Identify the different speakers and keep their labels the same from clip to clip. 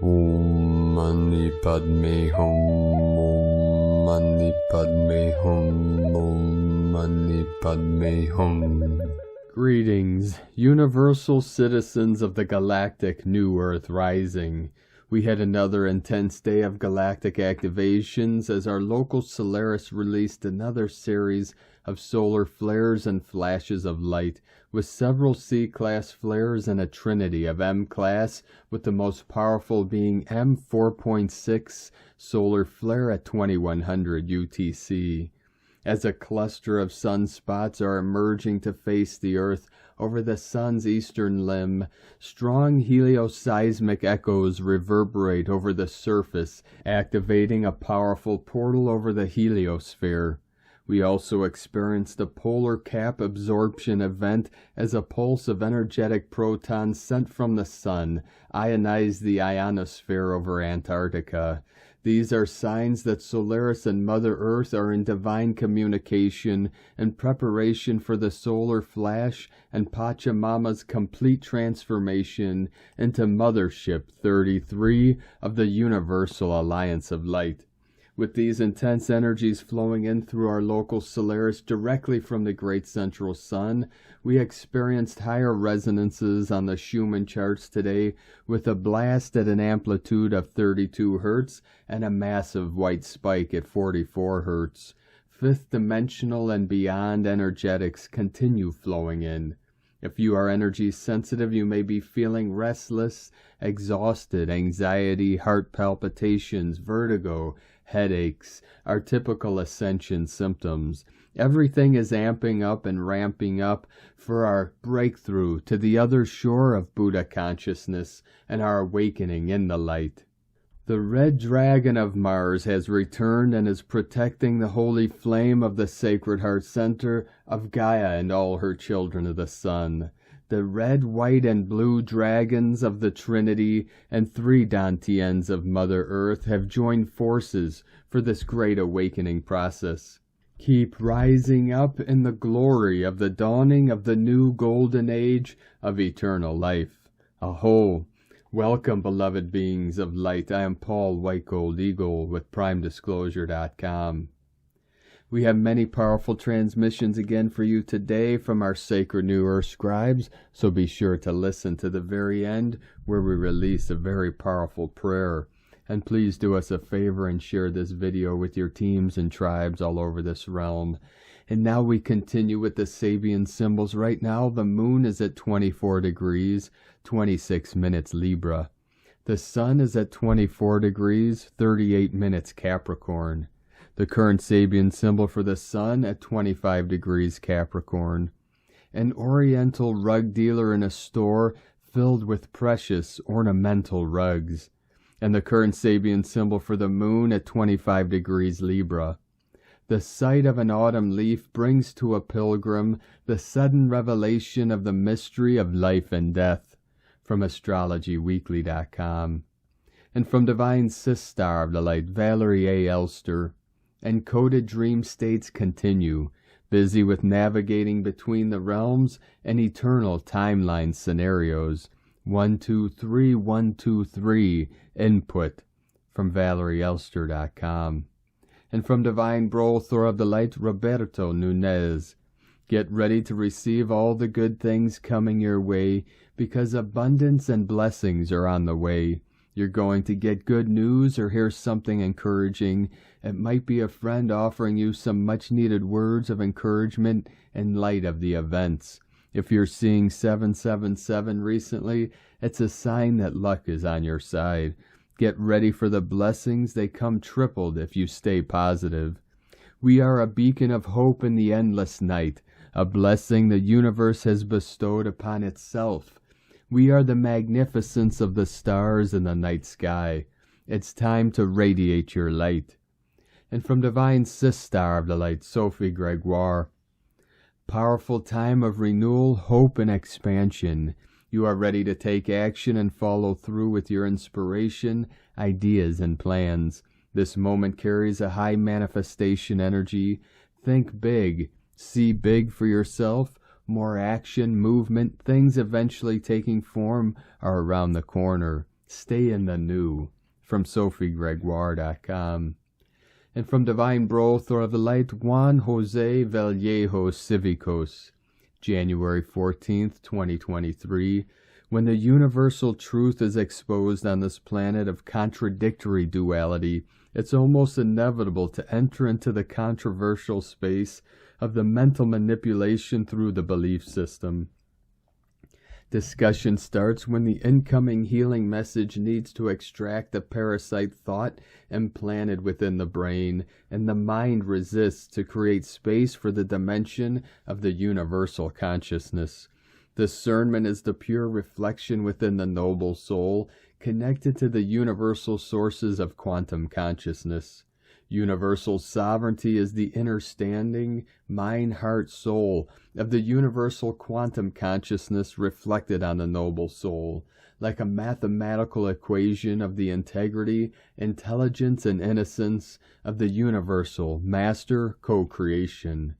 Speaker 1: Om Mani Padme Hum. Om Mani Padme Hum. Om Mani Padme Hum. Greetings, universal citizens of the galactic New Earth Rising. We had another intense day of galactic activations as our local Solaris released another series of solar flares and flashes of light, with several C-class flares and a trinity of M-class, with the most powerful being M4.6 solar flare at 2100 UTC. As a cluster of sunspots are emerging to face the Earth over the Sun's eastern limb, strong helioseismic echoes reverberate over the surface, activating a powerful portal over the heliosphere. We also experienced a polar cap absorption event as a pulse of energetic protons sent from the Sun ionized the ionosphere over Antarctica. These are signs that Solaris and Mother Earth are in divine communication and preparation for the solar flash and Pachamama's complete transformation into Mothership 33 of the Universal Alliance of Light. With these intense energies flowing in through our local Solaris directly from the Great Central Sun, we experienced higher resonances on the Schumann charts today with a blast at an amplitude of 32 Hz and a massive white spike at 44 Hz. Fifth dimensional and beyond energetics continue flowing in. If you are energy sensitive, you may be feeling restless, exhausted, anxiety, heart palpitations, vertigo, headaches, are typical Ascension symptoms. Everything is amping up and ramping up for our breakthrough to the other shore of Buddha consciousness and our awakening in the light. The red dragon of Mars has returned and is protecting the holy flame of the Sacred Heart Center of Gaia and all her children of the sun. The red, white, and blue dragons of the Trinity and three Dantians of Mother Earth have joined forces for this great awakening process. Keep rising up in the glory of the dawning of the new golden age of eternal life. Aho! Welcome, beloved beings of light. I am Paul White Gold Eagle with PrimeDisclosure.com. We have many powerful transmissions again for you today from our sacred New Earth scribes, so be sure to listen to the very end where we release a very powerful prayer. And please do us a favor and share this video with your teams and tribes all over this realm. And now we continue with the Sabian symbols. Right now the moon is at 24 degrees, 26 minutes Libra. The sun is at 24 degrees, 38 minutes Capricorn. The current Sabian symbol for the sun at 25 degrees Capricorn. An oriental rug dealer in a store filled with precious ornamental rugs. And the current Sabian symbol for the moon at 25 degrees Libra. The sight of an autumn leaf brings to a pilgrim the sudden revelation of the mystery of life and death. From AstrologyWeekly.com. And from Divine Sister of the Light, Valerie A. Elster. Encoded dream states continue, busy with navigating between the realms and eternal timeline scenarios. 123 123 input from ValerieElster.com. And from Divine Brothor of the Light, Roberto Nunez. Get ready to receive all the good things coming your way, because abundance and blessings are on the way. You're going to get good news or hear something encouraging. It might be a friend offering you some much-needed words of encouragement in light of the events. If you're seeing 777 recently, it's a sign that luck is on your side. Get ready for the blessings. They come tripled if you stay positive. We are a beacon of hope in the endless night, a blessing the universe has bestowed upon itself. We are the magnificence of the stars in the night sky. It's time to radiate your light. And from Divine Sister of the Light, Sophie Gregoire. Powerful time of renewal, hope, and expansion. You are ready to take action and follow through with your inspiration, ideas, and plans. This moment carries a high manifestation energy. Think big. See big for yourself. More action, movement, things eventually taking form are around the corner. Stay in the new, from SophieGregoire.com. And from Divine Brother of the Light, Juan Jose Vallejo Cívicos, January 14th, 2023. When the universal truth is exposed on this planet of contradictory duality, it's almost inevitable to enter into the controversial space of the mental manipulation through the belief system. Discussion starts when the incoming healing message needs to extract the parasite thought implanted within the brain, and the mind resists to create space for the dimension of the universal consciousness. Discernment is the pure reflection within the noble soul, connected to the universal sources of quantum consciousness. Universal sovereignty is the understanding mind, heart, soul of the universal quantum consciousness reflected on the noble soul, like a mathematical equation of the integrity, intelligence, and innocence of the universal master co-creation.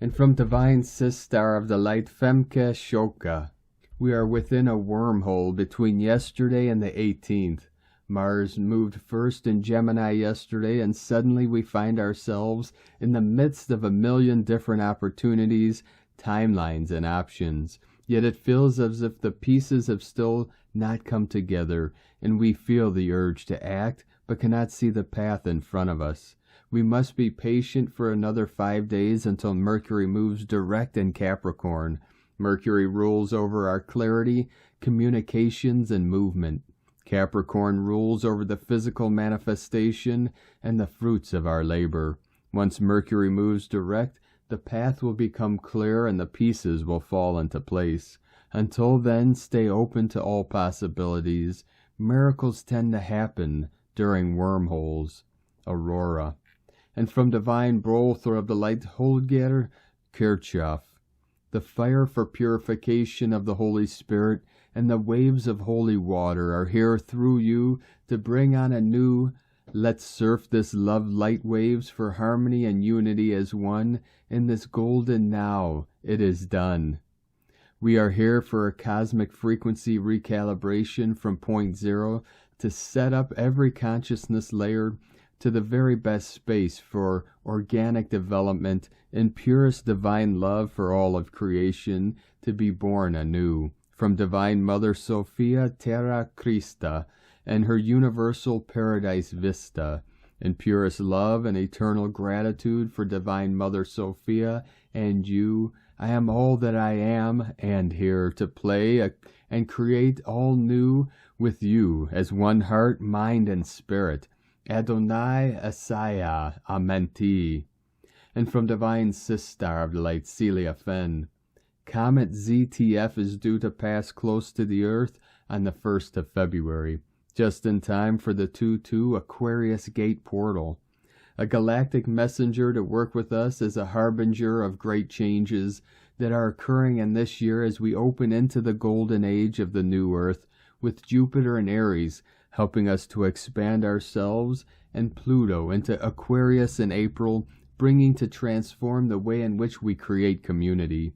Speaker 1: And from Divine Sister of the Light, Femke Shoka, we are within a wormhole between yesterday and the 18th. Mars moved first in Gemini yesterday, and suddenly we find ourselves in the midst of a million different opportunities, timelines, and options. Yet it feels as if the pieces have still not come together, and we feel the urge to act, but cannot see the path in front of us. We must be patient for another 5 days until Mercury moves direct in Capricorn. Mercury rules over our clarity, communications, and movement. Capricorn rules over the physical manifestation and the fruits of our labor. Once Mercury moves direct, the path will become clear and the pieces will fall into place. Until then, stay open to all possibilities. Miracles tend to happen during wormholes. Aurora. And from Divine Brother of the Light, Holger Kirchhoff. The fire for purification of the Holy Spirit and the waves of holy water are here through you to bring on a new, let's surf this love light waves for harmony and unity as one in this golden now. It is done. We are here for a cosmic frequency recalibration from point zero to set up every consciousness layer to the very best space for organic development and purest divine love for all of creation to be born anew. From Divine Mother Sophia Terra Christa and her universal paradise vista, in purest love and eternal gratitude for Divine Mother Sophia and you, I am all that I am and here to play and create all new with you as one heart, mind, and spirit. Adonai Asaya Amenti. And from Divine Sister of the Light, Celia Fenn. Comet ZTF is due to pass close to the Earth on the 1st of February, just in time for the 2-2 Aquarius Gate portal. A galactic messenger to work with us as a harbinger of great changes that are occurring in this year as we open into the golden age of the new Earth, with Jupiter and Aries helping us to expand ourselves, and Pluto into Aquarius in April, bringing to transform the way in which we create community.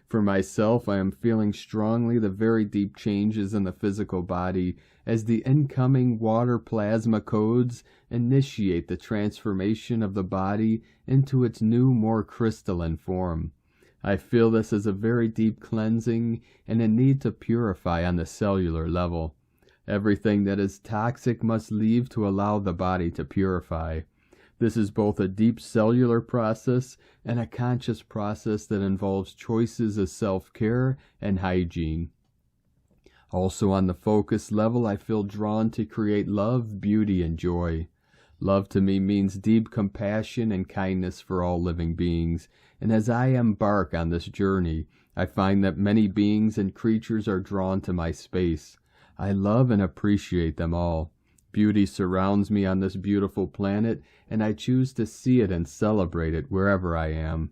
Speaker 1: For myself, I am feeling strongly the very deep changes in the physical body as the incoming water plasma codes initiate the transformation of the body into its new, more crystalline form. I feel this as a very deep cleansing and a need to purify on the cellular level. Everything that is toxic must leave to allow the body to purify. This is both a deep cellular process and a conscious process that involves choices of self-care and hygiene. Also on the focus level, I feel drawn to create love, beauty, and joy. Love to me means deep compassion and kindness for all living beings, and as I embark on this journey, I find that many beings and creatures are drawn to my space. I love and appreciate them all. Beauty surrounds me on this beautiful planet, and I choose to see it and celebrate it wherever I am.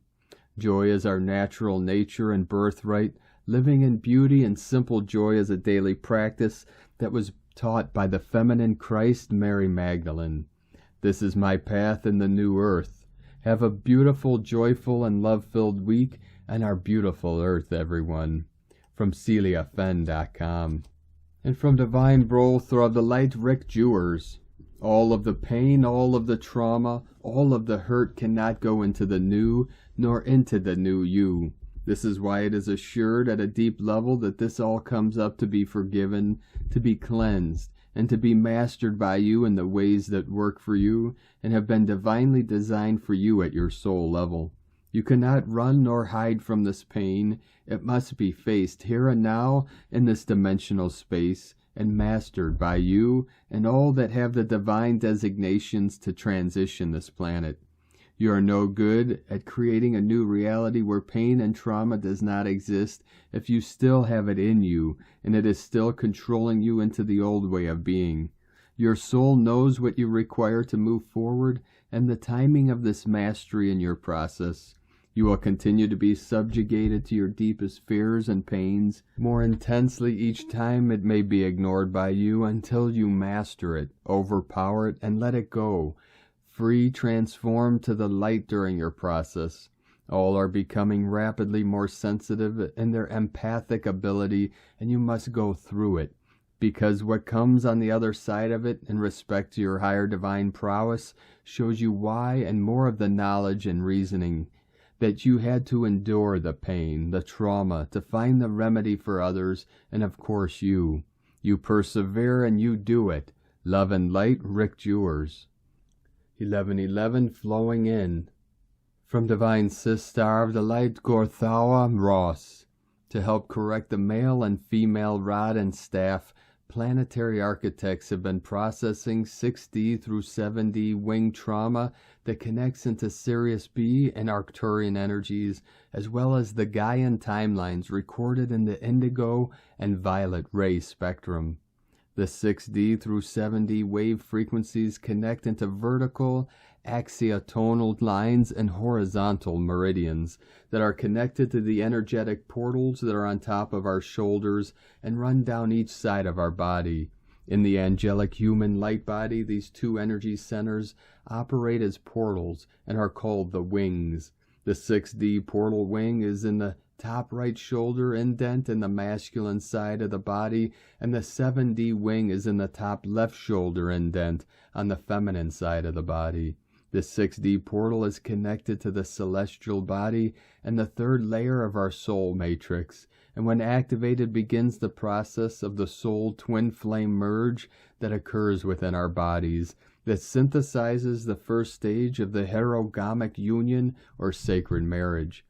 Speaker 1: Joy is our natural nature and birthright. Living in beauty and simple joy is a daily practice that was taught by the feminine Christ, Mary Magdalene. This is my path in the new earth. Have a beautiful, joyful, and love-filled week on our beautiful earth, everyone. From CeliaFenn.com. And from Divine Brother of the Light, Rick Jewers. All of the pain, all of the trauma, all of the hurt cannot go into the new, nor into the new you. This is why it is assured at a deep level that this all comes up to be forgiven, to be cleansed, and to be mastered by you in the ways that work for you and have been divinely designed for you at your soul level. You cannot run nor hide from this pain. It must be faced here and now in this dimensional space and mastered by you and all that have the divine designations to transition this planet. You are no good at creating a new reality where pain and trauma does not exist if you still have it in you and it is still controlling you into the old way of being. Your soul knows what you require to move forward and the timing of this mastery in your process. You will continue to be subjugated to your deepest fears and pains more intensely each time it may be ignored by you until you master it, overpower it, and let it go. Free, transformed to the light during your process. All are becoming rapidly more sensitive in their empathic ability, and you must go through it. Because what comes on the other side of it, in respect to your higher divine prowess, shows you why and more of the knowledge and reasoning that you had to endure the pain, the trauma, to find the remedy for others, and of course you. You persevere and you do it. Love and light, Rick Jewers. 1111 flowing in. From Divine Sister of the Light, Gorthawa Ross. To help correct the male and female rod and staff, planetary architects have been processing 6D through 7D wing trauma that connects into Sirius B and Arcturian energies, as well as the Gaian timelines recorded in the indigo and violet ray spectrum. The 6D through 7D wave frequencies connect into vertical, axiotonal lines and horizontal meridians that are connected to the energetic portals that are on top of our shoulders and run down each side of our body. In the angelic human light body, these two energy centers operate as portals and are called the wings. The 6D portal wing is in the top right shoulder indent in the masculine side of the body, and the 7D wing is in the top left shoulder indent on the feminine side of the body. The 6D portal is connected to the celestial body and the third layer of our soul matrix, and when activated begins the process of the soul twin flame merge that occurs within our bodies, that synthesizes the first stage of the herogamic union or sacred marriage.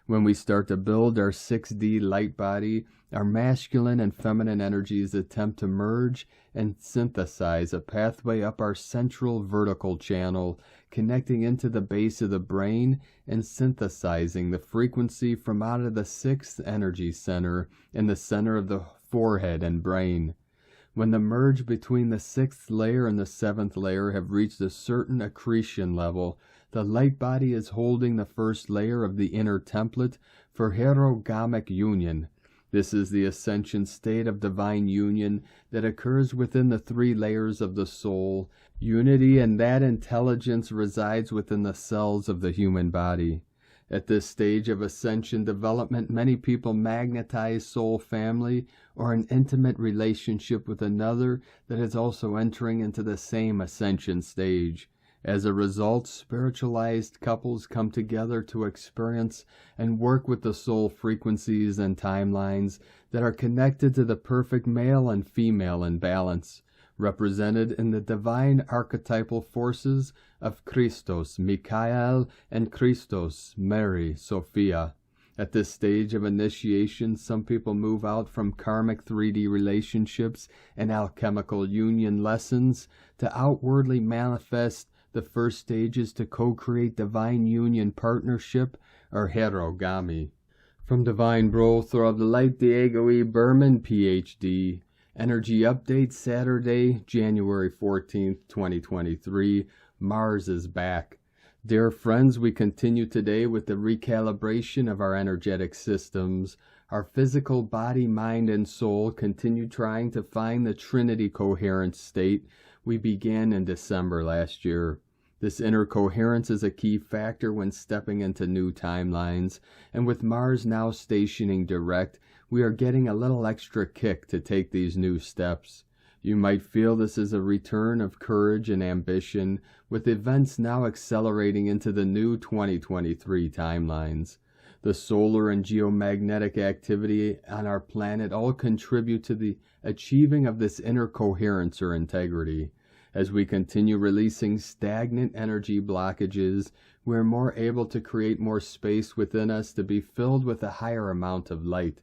Speaker 1: When we start to build our 6D light body, our masculine and feminine energies attempt to merge and synthesize a pathway up our central vertical channel, connecting into the base of the brain and synthesizing the frequency from out of the 6th energy center in the center of the forehead and brain. When the merge between the 6th layer and the 7th layer have reached a certain accretion level, the light body is holding the first layer of the inner template for herogamic union. This is the ascension state of divine union that occurs within the 3 layers of the soul. Unity and that intelligence resides within the cells of the human body. At this stage of ascension development, many people magnetize soul family or an intimate relationship with another that is also entering into the same ascension stage. As a result, spiritualized couples come together to experience and work with the soul frequencies and timelines that are connected to the perfect male and female in balance, represented in the divine archetypal forces of Christos, Michael, and Christos, Mary, Sophia. At this stage of initiation, some people move out from karmic 3D relationships and alchemical union lessons to outwardly manifest the first stages to co-create divine union partnership or herogamy. From Divine Brother of the Light, Diego E. Berman, Ph.D. Energy Update, Saturday, January 14th, 2023. Mars is back. Dear friends, we continue today with the recalibration of our energetic systems. Our physical body, mind, and soul continue trying to find the Trinity coherent state we began in December last year. This inner coherence is a key factor when stepping into new timelines, and with Mars now stationing direct, we are getting a little extra kick to take these new steps. You might feel this is a return of courage and ambition, with events now accelerating into the new 2023 timelines. The solar and geomagnetic activity on our planet all contribute to the achieving of this inner coherence or integrity. As we continue releasing stagnant energy blockages, we are more able to create more space within us to be filled with a higher amount of light.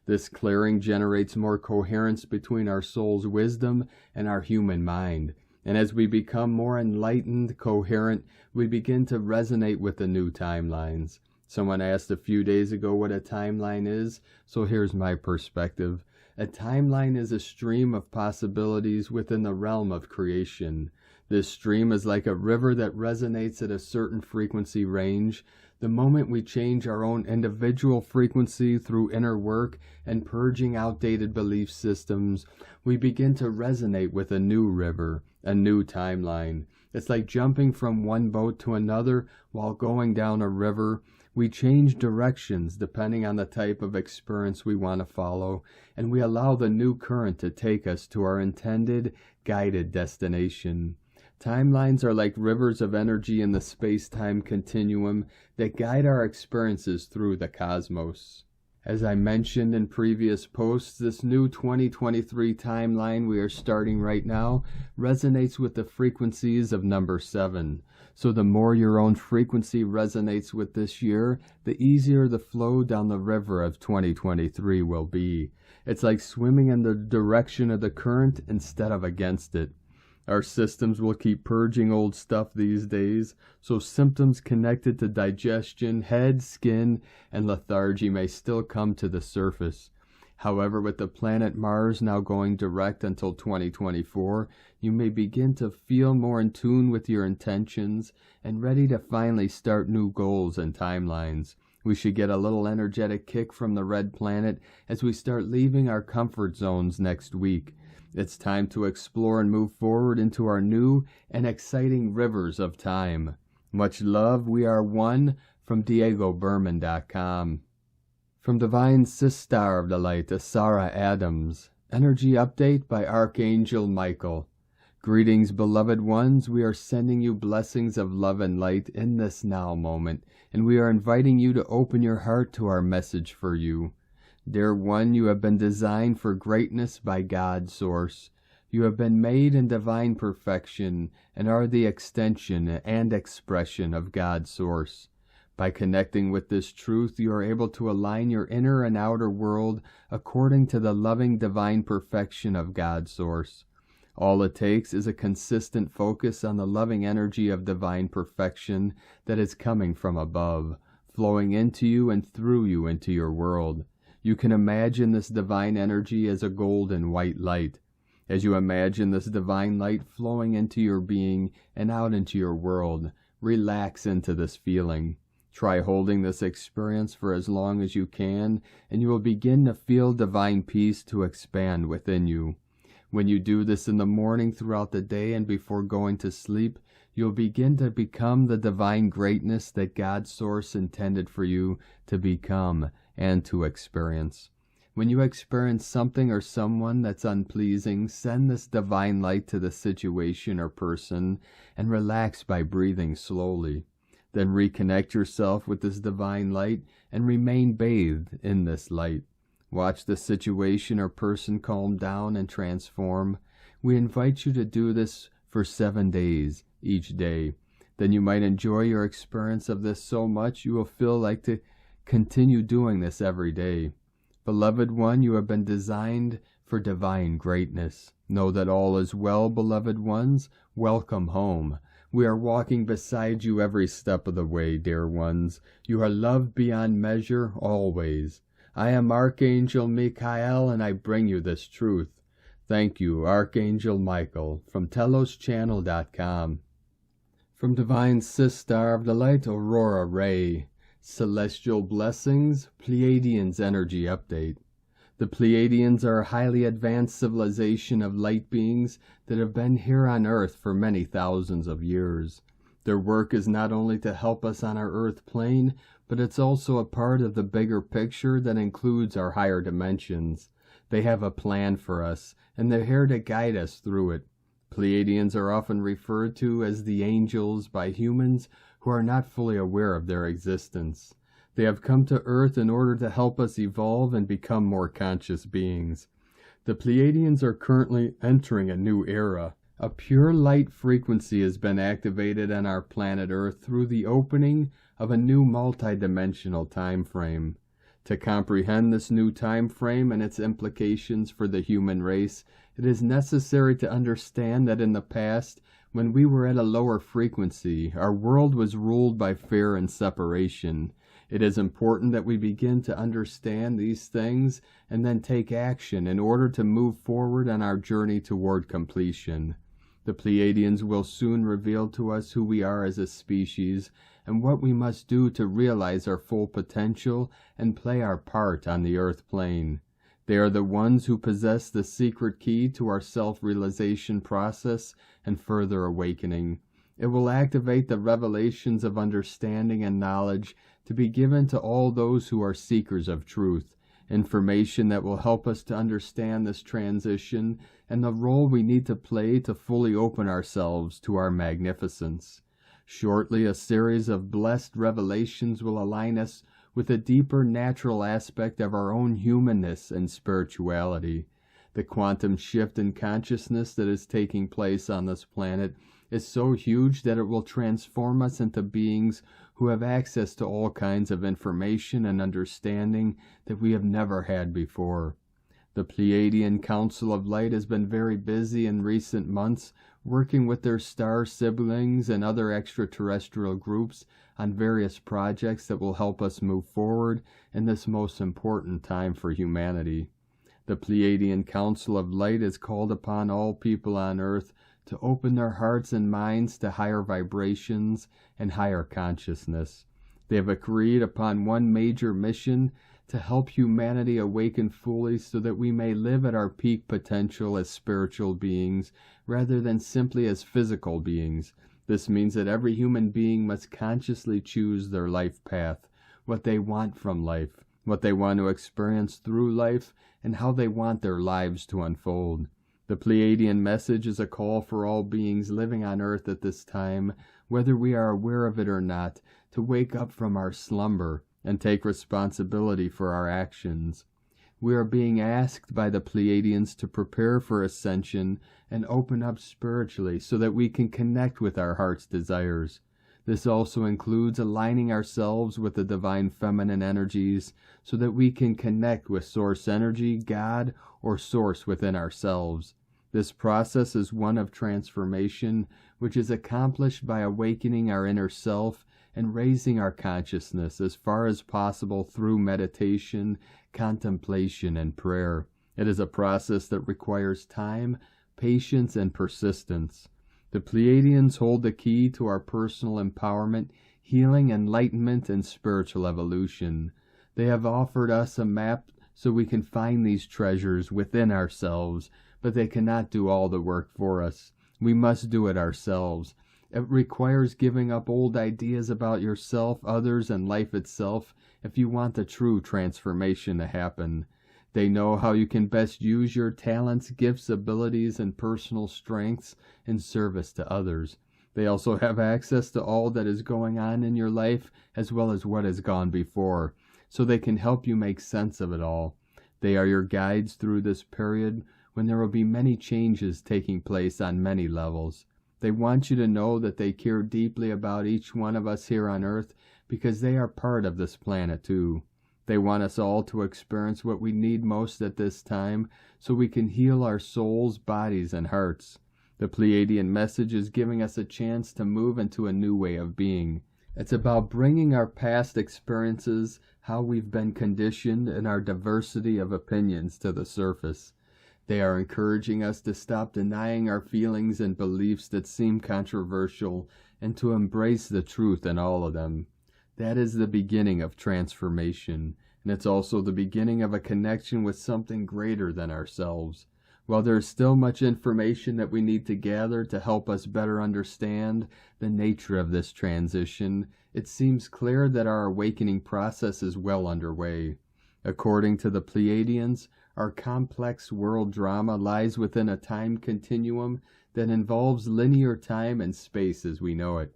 Speaker 1: This clearing generates more coherence between our soul's wisdom and our human mind. And as we become more enlightened, coherent, we begin to resonate with the new timelines. Someone asked a few days ago what a timeline is, so here's my perspective. A timeline is a stream of possibilities within the realm of creation. This stream is like a river that resonates at a certain frequency range. The moment we change our own individual frequency through inner work and purging outdated belief systems, we begin to resonate with a new river, a new timeline. It's like jumping from one boat to another while going down a river. We change directions depending on the type of experience we want to follow, and we allow the new current to take us to our intended, guided destination. Timelines are like rivers of energy in the space-time continuum that guide our experiences through the cosmos. As I mentioned in previous posts, this new 2023 timeline we are starting right now resonates with the frequencies of number 7. So the more your own frequency resonates with this year, the easier the flow down the river of 2023 will be. It's like swimming in the direction of the current instead of against it. Our systems will keep purging old stuff these days, so symptoms connected to digestion, head, skin, and lethargy may still come to the surface. However, with the planet Mars now going direct until 2024, you may begin to feel more in tune with your intentions and ready to finally start new goals and timelines. We should get a little energetic kick from the red planet as we start leaving our comfort zones next week. It's time to explore and move forward into our new and exciting rivers of time. Much love, we are one, from DiegoBerman.com. From Divine Sister of the Light, Sarah Adams. Energy update by Archangel Michael. Greetings, beloved ones. We are sending you blessings of love and light in this now moment, and we are inviting you to open your heart to our message for you. Dear one, you have been designed for greatness by God's source. You have been made in divine perfection and are the extension and expression of God's source. By connecting with this truth, you are able to align your inner and outer world according to the loving divine perfection of God's source. All it takes is a consistent focus on the loving energy of divine perfection that is coming from above, flowing into you and through you into your world. You can imagine this divine energy as a golden white light. As you imagine this divine light flowing into your being and out into your world, relax into this feeling. Try holding this experience for as long as you can, and you will begin to feel divine peace to expand within you. When you do this in the morning, throughout the day, and before going to sleep, you'll begin to become the divine greatness that God's source intended for you to become and to experience. When you experience something or someone that's unpleasing, send this divine light to the situation or person and relax by breathing slowly. Then reconnect yourself with this divine light and remain bathed in this light. Watch the situation or person calm down and transform. We invite you to do this for 7 days each day. Then you might enjoy your experience of this so much you will feel like to continue doing this every day. Beloved one, you have been designed for divine greatness. Know that all is well, beloved ones. Welcome home. We are walking beside you every step of the way, dear ones. You are loved beyond measure always. I am Archangel Michael, and I bring you this truth. Thank you, Archangel Michael, from TelosChannel.com. From Divine Sister of the Light, Aurora Ray. Celestial Blessings, Pleiadians Energy Update. The Pleiadians are a highly advanced civilization of light beings that have been here on Earth for many thousands of years. Their work is not only to help us on our earth plane, but it's also a part of the bigger picture that includes our higher dimensions. They have a plan for us, and they're here to guide us through it. Pleiadians are often referred to as the angels by humans who are not fully aware of their existence. They have come to Earth in order to help us evolve and become more conscious beings. The Pleiadians are currently entering a new era. A pure light frequency has been activated on our planet Earth through the opening of a new multidimensional time frame. To comprehend this new time frame and its implications for the human race, it is necessary to understand that in the past, when we were at a lower frequency, our world was ruled by fear and separation. It is important that we begin to understand these things and then take action in order to move forward on our journey toward completion. The Pleiadians will soon reveal to us who we are as a species and what we must do to realize our full potential and play our part on the earth plane. They are the ones who possess the secret key to our self-realization process and further awakening. It will activate the revelations of understanding and knowledge to be given to all those who are seekers of truth, information that will help us to understand this transition and the role we need to play to fully open ourselves to our magnificence. Shortly, a series of blessed revelations will align us with a deeper natural aspect of our own humanness and spirituality. The quantum shift in consciousness that is taking place on this planet is so huge that it will transform us into beings who have access to all kinds of information and understanding that we have never had before. The Pleiadian Council of Light has been very busy in recent months working with their star siblings and other extraterrestrial groups on various projects that will help us move forward in this most important time for humanity. The Pleiadian Council of Light has called upon all people on Earth to open their hearts and minds to higher vibrations and higher consciousness. They have agreed upon one major mission to help humanity awaken fully so that we may live at our peak potential as spiritual beings rather than simply as physical beings. This means that every human being must consciously choose their life path, what they want from life, what they want to experience through life, and how they want their lives to unfold. The Pleiadian message is a call for all beings living on Earth at this time, whether we are aware of it or not, to wake up from our slumber and take responsibility for our actions. We are being asked by the Pleiadians to prepare for ascension and open up spiritually so that we can connect with our heart's desires. This also includes aligning ourselves with the divine feminine energies so that we can connect with source energy, God, or source within ourselves. This process is one of transformation, which is accomplished by awakening our inner self and raising our consciousness as far as possible through meditation, contemplation, and prayer. It is a process that requires time, patience, and persistence. The Pleiadians hold the key to our personal empowerment, healing, enlightenment, and spiritual evolution. They have offered us a map so we can find these treasures within ourselves, but they cannot do all the work for us. We must do it ourselves. It requires giving up old ideas about yourself, others, and life itself if you want the true transformation to happen. They know how you can best use your talents, gifts, abilities, and personal strengths in service to others. They also have access to all that is going on in your life as well as what has gone before, so they can help you make sense of it all. They are your guides through this period when there will be many changes taking place on many levels. They want you to know that they care deeply about each one of us here on Earth because they are part of this planet too. They want us all to experience what we need most at this time so we can heal our souls, bodies, and hearts. The Pleiadian message is giving us a chance to move into a new way of being. It's about bringing our past experiences, how we've been conditioned, and our diversity of opinions to the surface. They are encouraging us to stop denying our feelings and beliefs that seem controversial and to embrace the truth in all of them. That is the beginning of transformation, and it's also the beginning of a connection with something greater than ourselves. While there is still much information that we need to gather to help us better understand the nature of this transition, it seems clear that our awakening process is well underway. According to the Pleiadians, our complex world drama lies within a time continuum that involves linear time and space as we know it.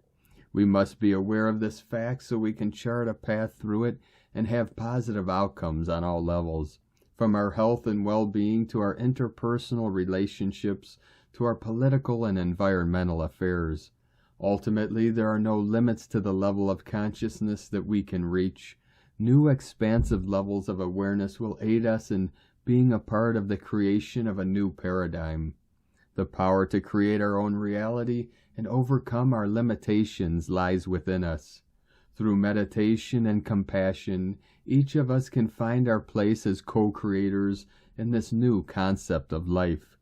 Speaker 1: We must be aware of this fact so we can chart a path through it and have positive outcomes on all levels, from our health and well-being to our interpersonal relationships to our political and environmental affairs. Ultimately, there are no limits to the level of consciousness that we can reach. New expansive levels of awareness will aid us in being a part of the creation of a new paradigm. The power to create our own reality and overcome our limitations lies within us. Through meditation and compassion, each of us can find our place as co-creators in this new concept of life.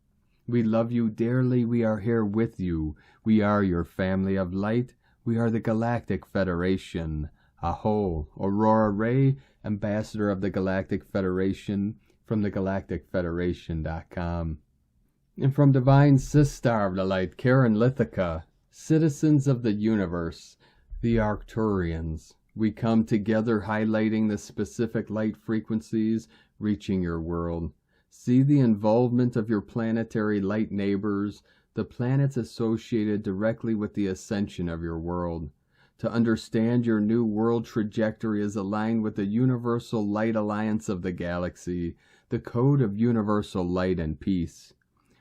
Speaker 1: We love you dearly. We are here with you. We are your family of light. We are the Galactic Federation. Aho, Aurora Ray, Ambassador of the Galactic Federation, from thegalacticfederation.com. And from Divine Sister of the Light, Karen Lithica, Citizens of the Universe, the Arcturians. We come together highlighting the specific light frequencies reaching your world. See the involvement of your planetary light neighbors, the planets associated directly with the ascension of your world. To understand your new world trajectory is aligned with the Universal Light Alliance of the galaxy, the code of universal light and peace.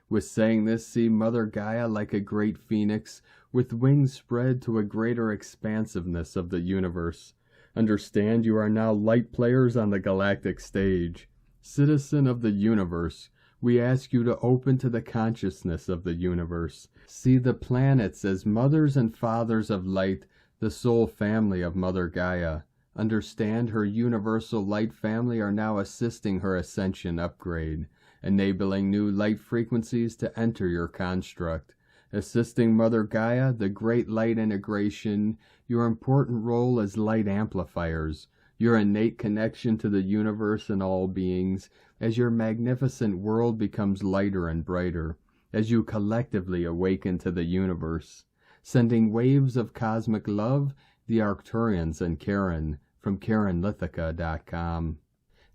Speaker 1: With saying this, see Mother Gaia like a great phoenix, with wings spread to a greater expansiveness of the universe. Understand you are now light players on the galactic stage. Citizen of the universe, we ask you to open to the consciousness of the universe. See the planets as mothers and fathers of light, the soul family of Mother Gaia. Understand her universal light family are now assisting her ascension upgrade, enabling new light frequencies to enter your construct. Assisting Mother Gaia, the great light integration, your important role as light amplifiers, your innate connection to the universe and all beings, as your magnificent world becomes lighter and brighter, as you collectively awaken to the universe. Sending waves of cosmic love, the Arcturians and Karen, from KarenLithica.com.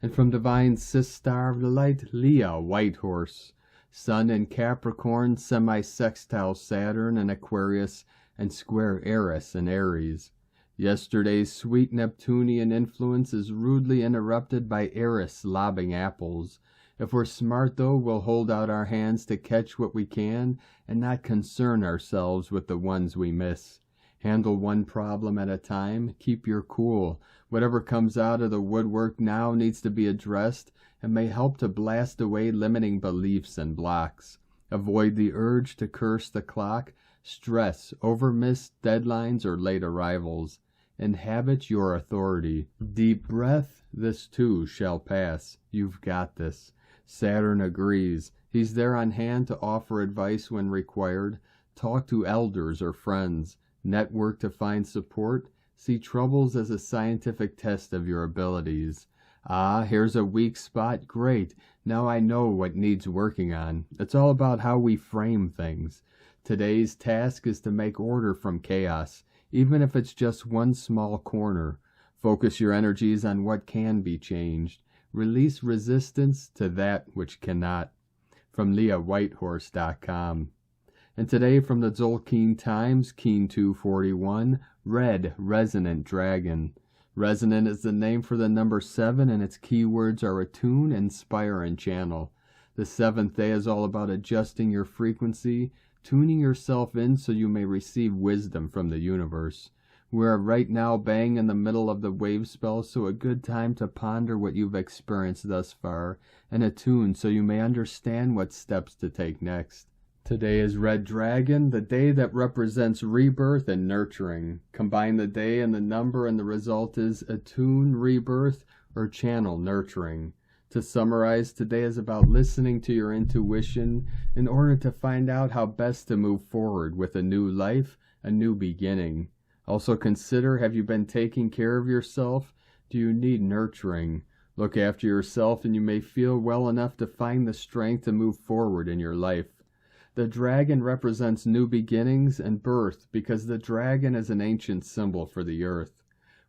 Speaker 1: And from Divine Sister of the Light, Leah Whitehorse, Sun in Capricorn, semi-sextile Saturn in Aquarius, and square Eris in Aries. Yesterday's sweet Neptunian influence is rudely interrupted by Eris lobbing apples. If we're smart, though, we'll hold out our hands to catch what we can and not concern ourselves with the ones we miss. Handle one problem at a time. Keep your cool. Whatever comes out of the woodwork now needs to be addressed and may help to blast away limiting beliefs and blocks. Avoid the urge to curse the clock, stress, overmissed deadlines, or late arrivals. Inhabit your authority. Deep breath, this too shall pass. You've got this. Saturn agrees. He's there on hand to offer advice when required. Talk to elders or friends. Network to find support. See troubles as a scientific test of your abilities. Ah, here's a weak spot. Great. Now I know what needs working on. It's all about how we frame things. Today's task is to make order from chaos, even if it's just one small corner. Focus your energies on what can be changed. Release resistance to that which cannot. From LeahWhitehorse.com. And today from the Tzolk'in Times, Keen 241, Red Resonant Dragon. Resonant is the name for the number 7, and its keywords are attune, inspire, and channel. The 7th day is all about adjusting your frequency, tuning yourself in so you may receive wisdom from the universe. We are right now bang in the middle of the wave spell, so a good time to ponder what you've experienced thus far, and attune so you may understand what steps to take next. Today is Red Dragon, the day that represents rebirth and nurturing. Combine the day and the number and the result is attune, rebirth, or channel nurturing. To summarize, today is about listening to your intuition in order to find out how best to move forward with a new life, a new beginning. Also consider, have you been taking care of yourself? Do you need nurturing? Look after yourself and you may feel well enough to find the strength to move forward in your life. The dragon represents new beginnings and birth because the dragon is an ancient symbol for the earth.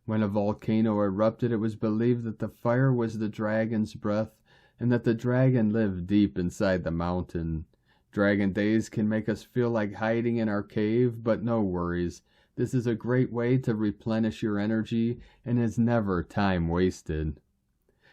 Speaker 1: When a volcano erupted, it was believed that the fire was the dragon's breath and that the dragon lived deep inside the mountain. Dragon days can make us feel like hiding in our cave, but no worries. This is a great way to replenish your energy and is never time wasted.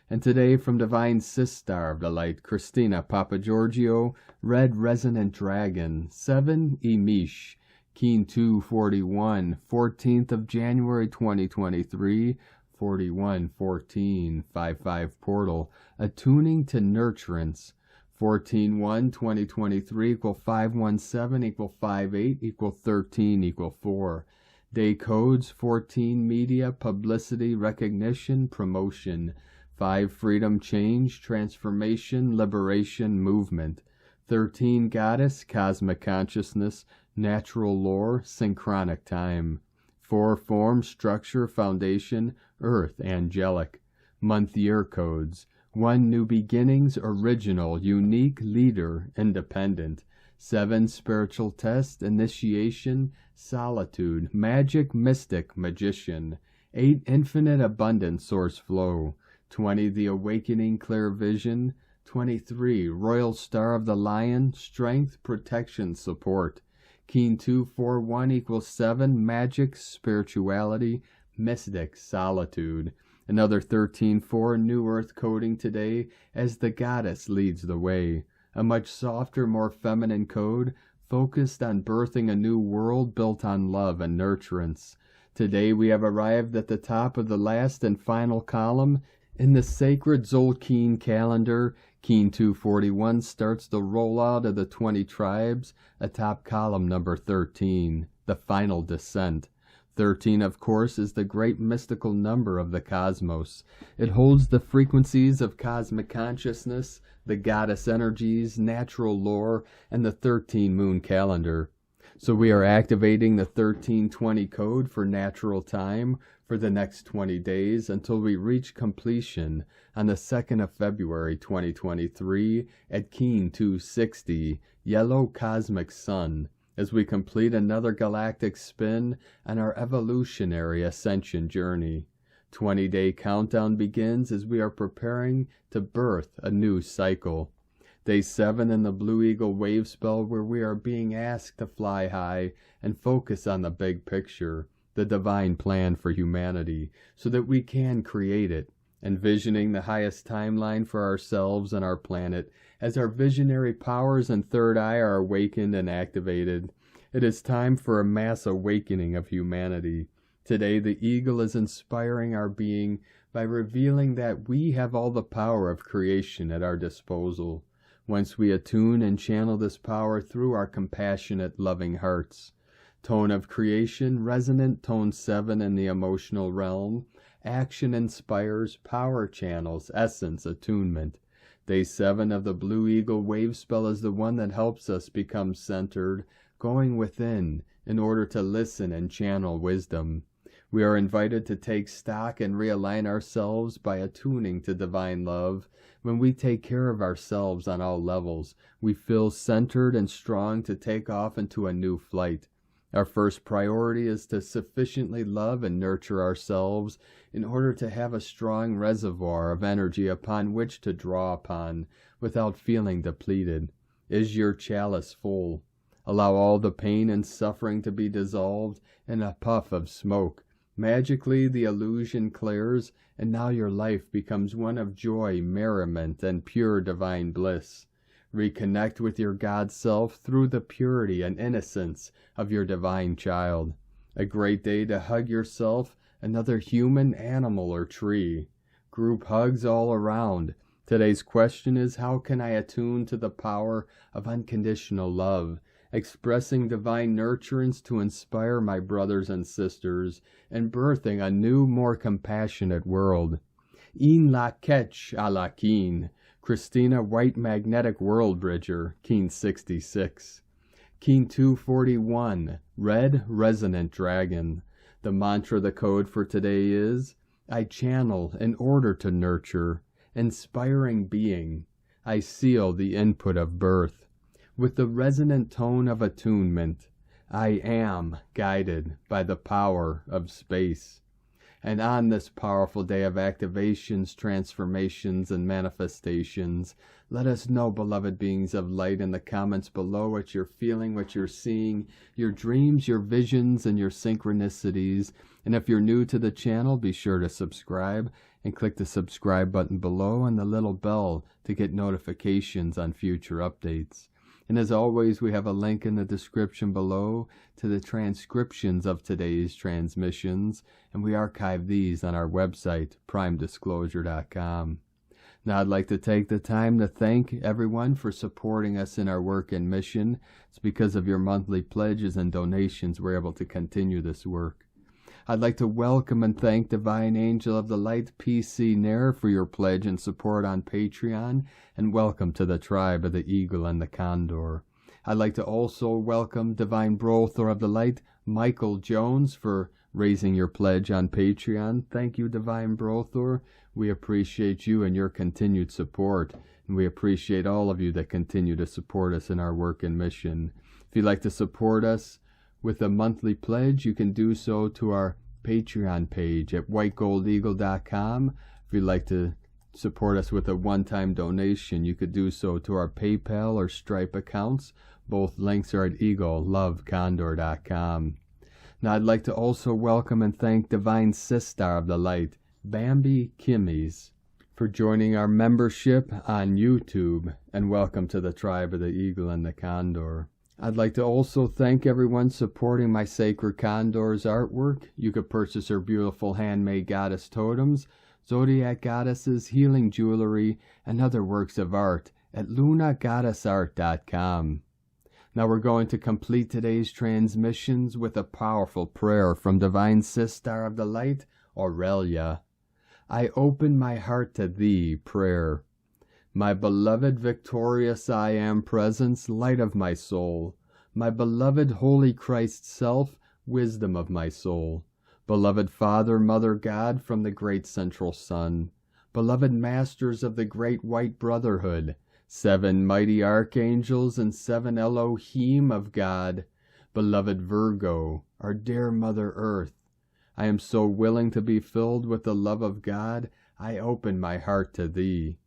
Speaker 1: And today from Divine Sistar of the Light, Christina Papagiorgio, Red Resonant Dragon, 7 Emish, Keen 241, 14th of January 2023, 4114, 55 portal, attuning to nurturance, 14-1, 2023 equal 517 equal 58 equal 13 equal 4. Day codes 14 media, publicity, recognition, promotion. 5 freedom, change, transformation, liberation, movement. 13 goddess, cosmic consciousness, natural lore, synchronic time. 4 form, structure, foundation, earth, angelic. Month year codes. 1 new beginnings, original, unique, leader, independent. 7 spiritual test, initiation, solitude, magic, mystic, magician. 8 infinite abundant source flow. 20 the awakening, clear vision. 23 royal star of the lion, strength, protection, support. Keen 241 equals 7 magic, spirituality, mystic, solitude. Another 13-4 new earth coding today as the goddess leads the way. A much softer, more feminine code focused on birthing a new world built on love and nurturance. Today we have arrived at the top of the last and final column in the sacred Zolkeen calendar. Keen 241 starts the rollout of the 20 tribes atop column number 13, the final descent. 13, of course, is the great mystical number of the cosmos. It holds the frequencies of cosmic consciousness, the goddess energies, natural lore, and the 13 moon calendar. So we are activating the 1320 code for natural time for the next 20 days until we reach completion on the 2nd of February 2023 at Keen 260, yellow cosmic sun, as we complete another galactic spin on our evolutionary ascension journey. 20-day countdown begins as we are preparing to birth a new cycle. Day 7 in the Blue Eagle wave spell, where we are being asked to fly high and focus on the big picture, the divine plan for humanity, so that we can create it, envisioning the highest timeline for ourselves and our planet. As our visionary powers and third eye are awakened and activated, it is time for a mass awakening of humanity. Today the eagle is inspiring our being by revealing that we have all the power of creation at our disposal, once we attune and channel this power through our compassionate, loving hearts. Tone of creation, resonant tone 7 in the emotional realm. Action inspires, power channels, essence, attunement. Day 7 of the Blue Eagle wave spell is the one that helps us become centered, going within, in order to listen and channel wisdom. We are invited to take stock and realign ourselves by attuning to divine love. When we take care of ourselves on all levels, we feel centered and strong to take off into a new flight. Our first priority is to sufficiently love and nurture ourselves in order to have a strong reservoir of energy upon which to draw upon without feeling depleted. Is your chalice full? Allow all the pain and suffering to be dissolved in a puff of smoke. Magically the illusion clears, and now your life becomes one of joy, merriment, and pure divine bliss. Reconnect with your God self through the purity and innocence of your divine child. A great day to hug yourself, another human, animal, or tree. Group hugs all around. Today's question is, how can I attune to the power of unconditional love, expressing divine nurturance to inspire my brothers and sisters, and birthing a new, more compassionate world? In la ketch a la keen. Christina White Magnetic World Bridger, Keen 66. Keen 241, Red Resonant Dragon. The mantra, the code for today is, I channel in order to nurture. inspiring being, I seal the input of birth. With the resonant tone of attunement, I am guided by the power of space. And on this powerful day of activations, transformations, and manifestations, let us know, beloved beings of light, in the comments below what you're feeling, what you're seeing, your dreams, your visions, and your synchronicities. And if you're new to the channel, be sure to subscribe and click the subscribe button below and the little bell to get notifications on future updates. And as always, we have a link in the description below to the transcriptions of today's transmissions, and we archive these on our website, primedisclosure.com. Now, I'd like to take the time to thank everyone for supporting us in our work and mission. It's because of your monthly pledges and donations we're able to continue this work. I'd like to welcome and thank Divine Angel of the Light, PC Nair, for your pledge and support on Patreon, and welcome to the tribe of the Eagle and the Condor. I'd like to also welcome Divine Brother of the Light, Michael Jones, for raising your pledge on Patreon. Thank you, Divine Brother. We appreciate you and your continued support, and we appreciate all of you that continue to support us in our work and mission. If you'd like to support us with a monthly pledge, you can do so to our Patreon page at whitegoldeagle.com. If you'd like to support us with a one-time donation, you could do so to our PayPal or Stripe accounts. Both links are at eaglelovecondor.com. Now, I'd like to also welcome and thank Divine Sister of the Light, Bambi Kimmies, for joining our membership on YouTube, and welcome to the tribe of the Eagle and the Condor. I'd like to also thank everyone supporting my Sacred Condor's artwork. You could purchase her beautiful handmade goddess totems, zodiac goddesses, healing jewelry, and other works of art at lunagoddessart.com. Now we're going to complete today's transmissions with a powerful prayer from Divine Sister of the Light, Aurelia. I open my heart to thee, prayer. My beloved victorious I am presence, light of my soul, my beloved holy Christ self, wisdom of my soul, beloved Father, Mother God from the great central sun, beloved masters of the great white brotherhood, 7 mighty archangels and 7 Elohim of God, beloved Virgo, our dear Mother Earth, I am so willing to be filled with the love of God, I open my heart to thee.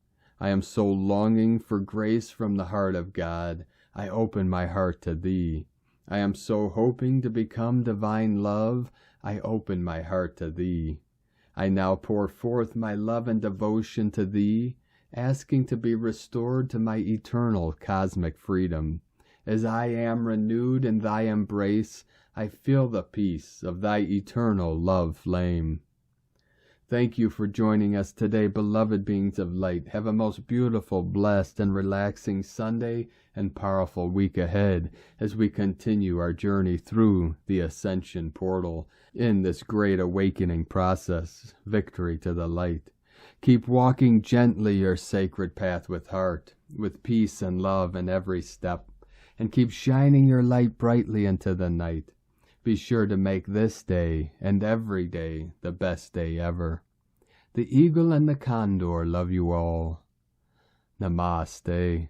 Speaker 1: I am so longing for grace from the heart of God, I open my heart to thee. I am so hoping to become divine love, I open my heart to thee. I now pour forth my love and devotion to thee, asking to be restored to my eternal cosmic freedom. As I am renewed in thy embrace, I feel the peace of thy eternal love flame. Thank you for joining us today, beloved beings of light. Have a most beautiful, blessed, and relaxing Sunday and powerful week ahead as we continue our journey through the Ascension portal in this great awakening process. Victory to the light. Keep walking gently your sacred path with heart, with peace and love in every step, and keep shining your light brightly into the night. Be sure to make this day and every day the best day ever. The Eagle and the Condor love you all. Namaste.